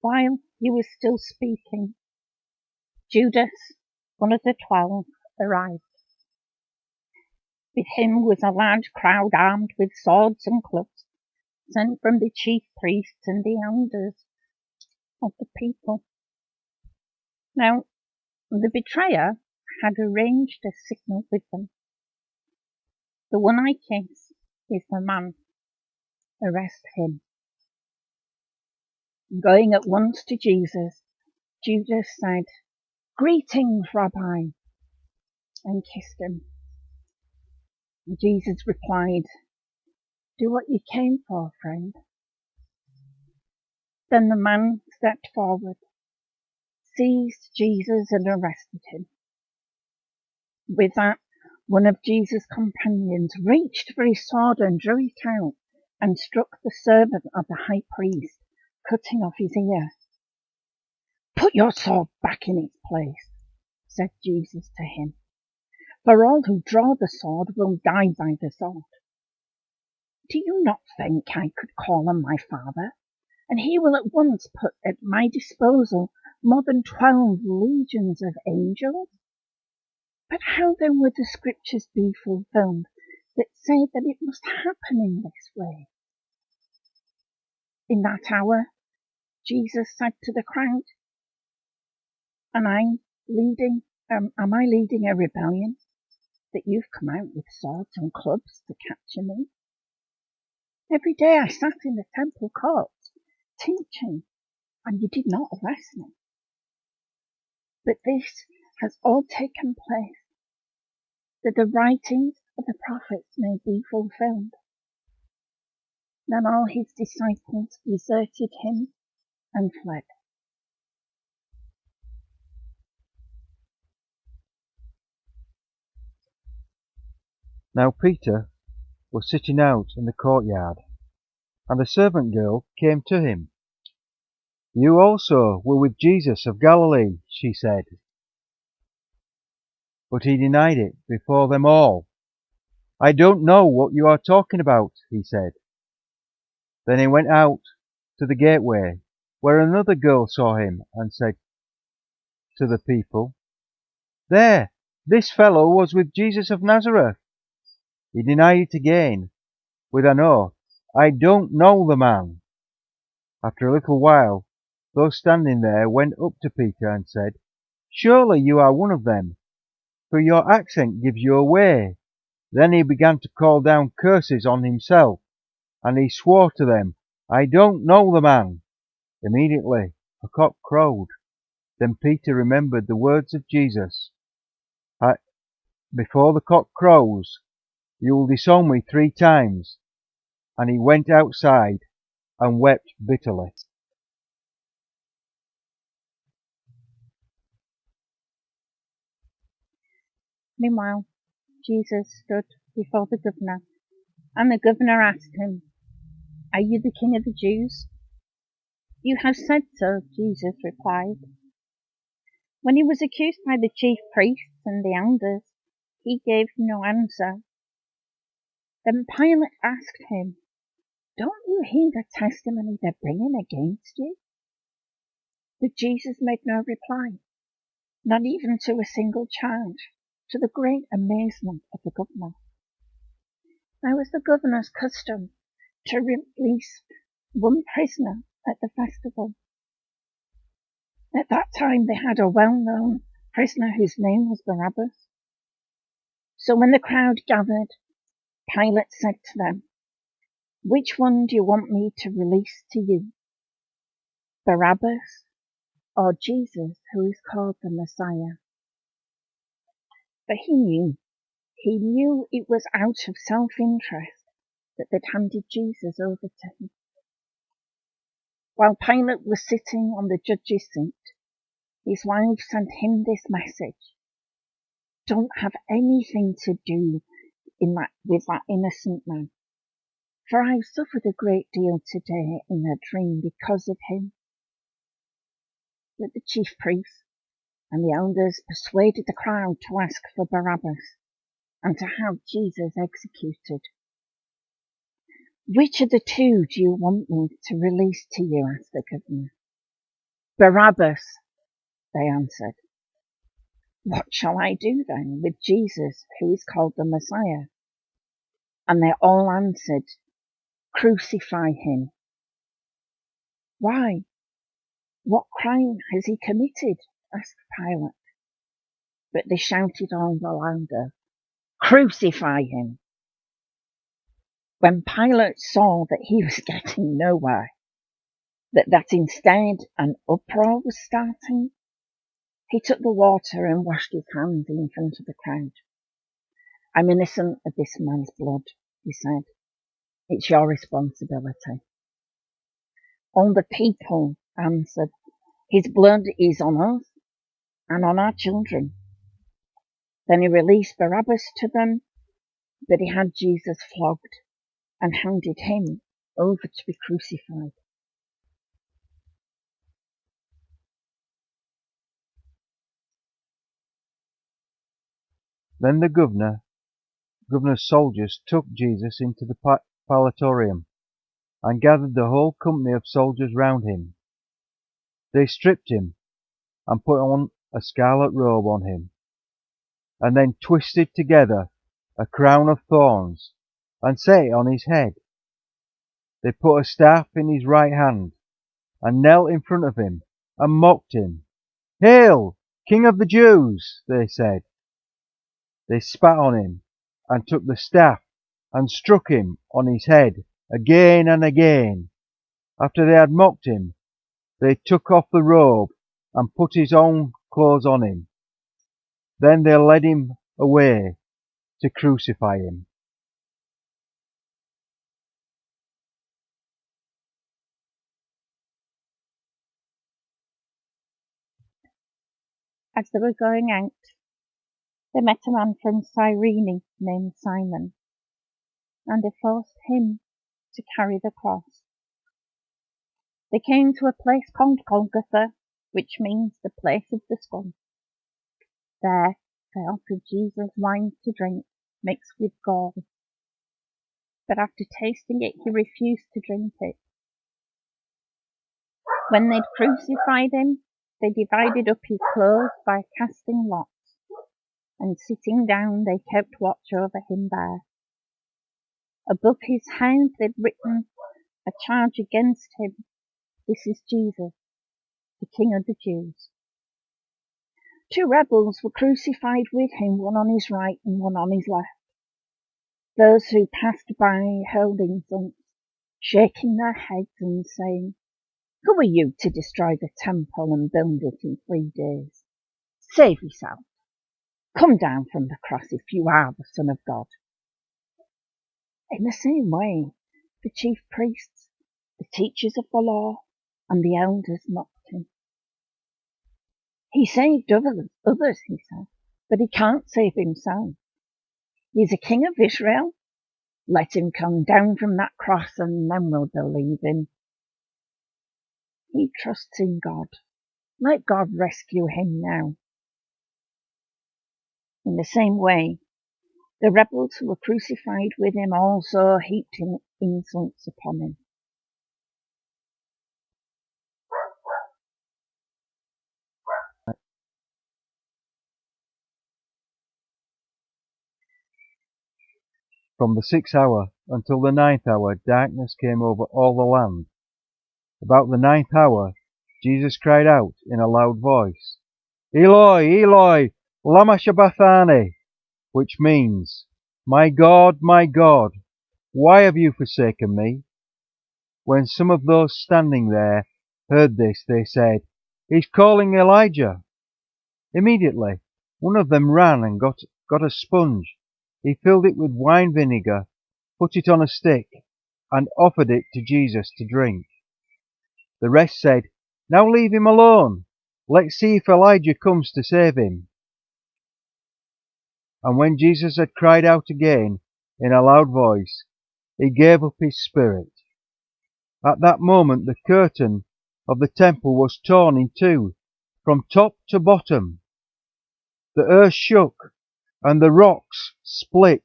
While he was still speaking, Judas, one of the 12, arrived. With him was a large crowd armed with swords and clubs, sent from the chief priests and the elders of the people. Now, the betrayer had arranged a signal with them. The one I kiss is the man. Arrest him. Going at once to Jesus, Judas said, "Greetings, Rabbi," and kissed him. Jesus replied, "Do what you came for, friend." Then the man stepped forward, seized Jesus and arrested him. With that, one of Jesus' companions reached for his sword and drew it out and struck the servant of the high priest, cutting off his ear. "Put your sword back in its place," said Jesus to him, "for all who draw the sword will die by the sword. Do you not think I could call on my Father, and he will at once put at my disposal more than 12 legions of angels? But how then would the scriptures be fulfilled that say that it must happen in this way?" In that hour, Jesus said to the crowd, Am I leading a rebellion that you've come out with swords and clubs to capture me? Every day I sat in the temple courts teaching, and you did not arrest me. But this has all taken place, that the writings of the prophets may be fulfilled. Then all his disciples deserted him and fled. Now Peter was sitting out in the courtyard, and a servant girl came to him. "You also were with Jesus of Galilee," she said. But he denied it before them all. "I don't know what you are talking about," he said. Then he went out to the gateway, where another girl saw him and said to the people, "There, this fellow was with Jesus of Nazareth." He denied it again with an oath, "I don't know the man." After a little while, those standing there went up to Peter and said, "Surely you are one of them, for your accent gives you away." Then he began to call down curses on himself, and he swore to them, "I don't know the man." Immediately a cock crowed. Then Peter remembered the words of Jesus, "Before the cock crows, you will disown me 3 times." And he went outside and wept bitterly. Meanwhile, Jesus stood before the governor, and the governor asked him, "Are you the king of the Jews?" "You have said so," Jesus replied. When he was accused by the chief priests and the elders, he gave no answer. Then Pilate asked him, "Don't you hear the testimony they're bringing against you?" But Jesus made no reply, not even to a single charge, to the great amazement of the governor. Now it was the governor's custom to release one prisoner at the festival. At that time they had a well-known prisoner whose name was Barabbas. So when the crowd gathered, Pilate said to them, "Which one do you want me to release to you? Barabbas or Jesus, who is called the Messiah?" But he knew it was out of self-interest that they'd handed Jesus over to him. While Pilate was sitting on the judge's seat, his wife sent him this message: "Don't have anything to do with that innocent man, for I've suffered a great deal today in a dream because of him." But the chief priests and the elders persuaded the crowd to ask for Barabbas and to have Jesus executed. "Which of the two do you want me to release to you?" asked the governor. Barabbas, they answered. What shall I do then with Jesus, who is called the Messiah? And they all answered, Crucify him. Why? What crime has he committed? Asked Pilate. But they shouted all the louder, Crucify him. When Pilate saw that he was getting nowhere, that instead an uproar was starting, he took the water and washed his hands in front of the crowd. I'm innocent of this man's blood, he said. It's your responsibility. All the people answered, His blood is on us and on our children. Then he released Barabbas to them, but he had Jesus flogged and handed him over to be crucified. Then the governor's soldiers took Jesus into the Praetorium and gathered the whole company of soldiers round him. They stripped him and put on a scarlet robe on him, and then twisted together a crown of thorns and set it on his head. They put a staff in his right hand and knelt in front of him and mocked him. Hail, King of the Jews, they said. They spat on him and took the staff and struck him on his head again and again. After they had mocked him, they took off the robe and put his own clothes on him. Then they led him away to crucify him. As they were going out, they met a man from Cyrene named Simon, and they forced him to carry the cross. They came to a place called Golgotha, which means the place of the skull. There they offered Jesus wine to drink mixed with gall. But after tasting it, he refused to drink it. When they'd crucified him, they divided up his clothes by casting lots, and sitting down they kept watch over him there. Above his head they'd written a charge against him. This is Jesus, the King of the Jews. 2 rebels were crucified with him, one on his right and one on his left. Those who passed by hurled insults, shaking their heads and saying, Who are you to destroy the temple and build it in 3 days? Save yourself. Come down from the cross if you are the Son of God. In the same way, the chief priests, the teachers of the law, and the elders mocked him. He saved others, he said, but he can't save himself. He's a king of Israel. Let him come down from that cross and then we'll believe him. He trusts in God. Let God rescue him now. In the same way, the rebels who were crucified with him also heaped insults upon him. From the 6th hour until the 9th hour, darkness came over all the land. About the 9th hour, Jesus cried out in a loud voice, Eloi, Eloi, lama sabachthani, which means, my God, why have you forsaken me? When some of those standing there heard this, they said, He's calling Elijah. Immediately, one of them ran and got a sponge. He filled it with wine vinegar, put it on a stick, and offered it to Jesus to drink. The rest said, Now leave him alone. Let's see if Elijah comes to save him. And when Jesus had cried out again in a loud voice, he gave up his spirit. At that moment the curtain of the temple was torn in two, from top to bottom. The earth shook, and the rocks split.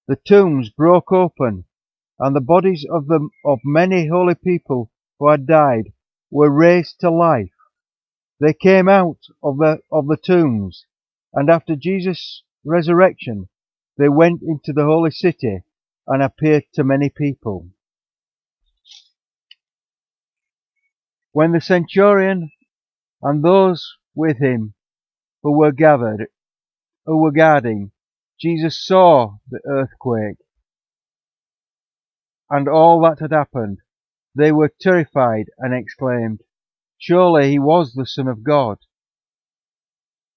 The tombs broke open, and the bodies of many holy people who had died were raised to life. They came out of the tombs, and after Jesus' resurrection, they went into the holy city and appeared to many people. When the centurion and those with him who were guarding Jesus saw the earthquake and all that had happened, they were terrified and exclaimed, "Surely he was the Son of God."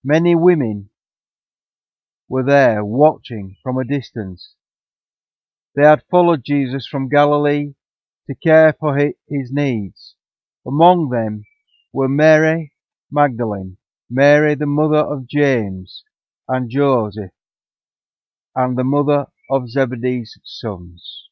Many women were there watching from a distance. They had followed Jesus from Galilee to care for his needs. Among them were Mary Magdalene, Mary the mother of James and Joseph, and the mother of Zebedee's sons.